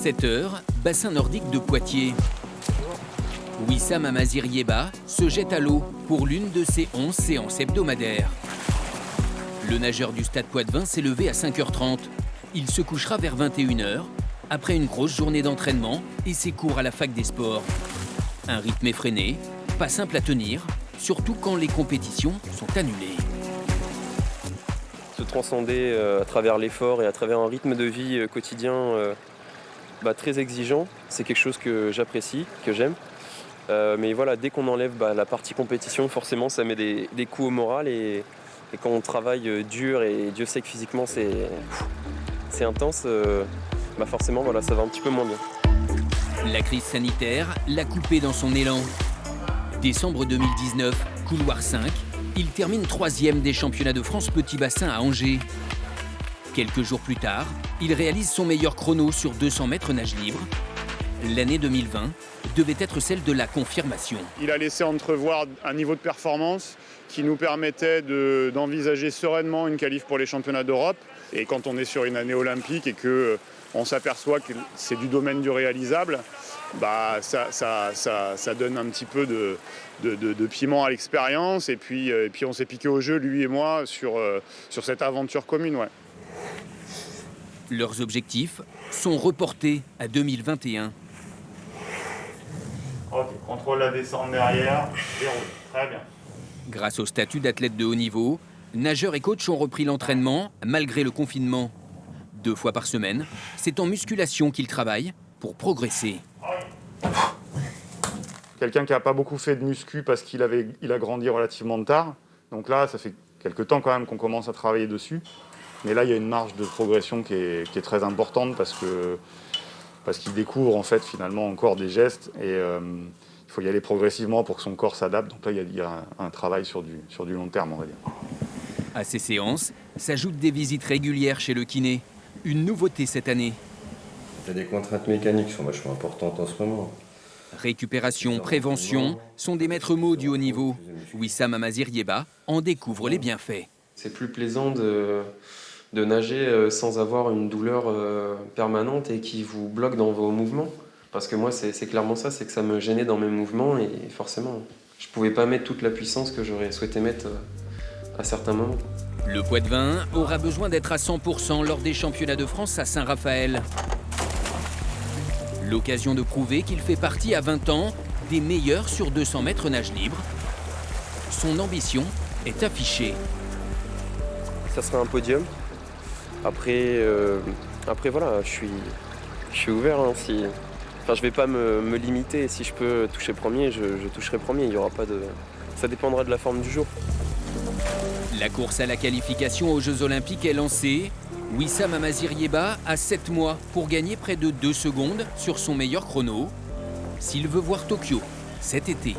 7 h, bassin nordique de Poitiers. Wissam Amazir Yeba se jette à l'eau pour l'une de ses 11 séances hebdomadaires. Le nageur du Stade Poitvin s'est levé à 5 h 30. Il se couchera vers 21 h, après une grosse journée d'entraînement et ses cours à la fac des sports. Un rythme effréné, pas simple à tenir, surtout quand les compétitions sont annulées. Se transcender à travers l'effort et à travers un rythme de vie quotidien très exigeant, c'est quelque chose que j'apprécie, que j'aime. Mais voilà, dès qu'on enlève la partie compétition, forcément ça met des coups au moral et quand on travaille dur et Dieu sait que physiquement c'est intense, forcément voilà, ça va un petit peu moins bien. La crise sanitaire l'a coupé dans son élan. Décembre 2019, couloir 5, il termine 3e des championnats de France Petit Bassin à Angers. Quelques jours plus tard, il réalise son meilleur chrono sur 200 mètres nage libre. L'année 2020 devait être celle de la confirmation. Il a laissé entrevoir un niveau de performance qui nous permettait d'envisager sereinement une qualif pour les championnats d'Europe. Et quand on est sur une année olympique et qu'on s'aperçoit que c'est du domaine du réalisable, ça donne un petit peu de piment à l'expérience. Et puis on s'est piqué au jeu, lui et moi, sur cette aventure commune. Ouais. Leurs objectifs sont reportés à 2021. Ok, contrôle la descente derrière, déroule, très bien. Grâce au statut d'athlète de haut niveau, nageurs et coachs ont repris l'entraînement malgré le confinement. 2 fois par semaine, c'est en musculation qu'ils travaillent pour progresser. Quelqu'un qui n'a pas beaucoup fait de muscu parce qu'il a grandi relativement tard. Donc là, ça fait quelques temps quand même qu'on commence à travailler dessus. Mais là, il y a une marge de progression qui est très importante parce qu'il découvre en fait finalement encore des gestes et il faut y aller progressivement pour que son corps s'adapte. Donc là, il y a un travail sur du long terme, on va dire. À ces séances s'ajoutent des visites régulières chez le kiné. Une nouveauté cette année. Les contraintes mécaniques sont vachement importantes en ce moment. Récupération, prévention sont des maîtres mots du haut niveau. Wissam Amazir Yeba en découvre les bienfaits. C'est plus plaisant de nager sans avoir une douleur permanente et qui vous bloque dans vos mouvements. Parce que moi, c'est clairement ça, c'est que ça me gênait dans mes mouvements et forcément, je ne pouvais pas mettre toute la puissance que j'aurais souhaité mettre à certains moments. Le Poitvin aura besoin d'être à 100% lors des championnats de France à Saint-Raphaël. L'occasion de prouver qu'il fait partie à 20 ans des meilleurs sur 200 mètres nage libre. Son ambition est affichée. Ça sera un podium. Après voilà, je suis ouvert. Je vais pas me limiter. Si je peux toucher premier, je toucherai premier. Il y aura pas de. Ça dépendra de la forme du jour. La course à la qualification aux Jeux Olympiques est lancée. Wissam Amazir Yeba a 7 mois pour gagner près de 2 secondes sur son meilleur chrono. S'il veut voir Tokyo cet été.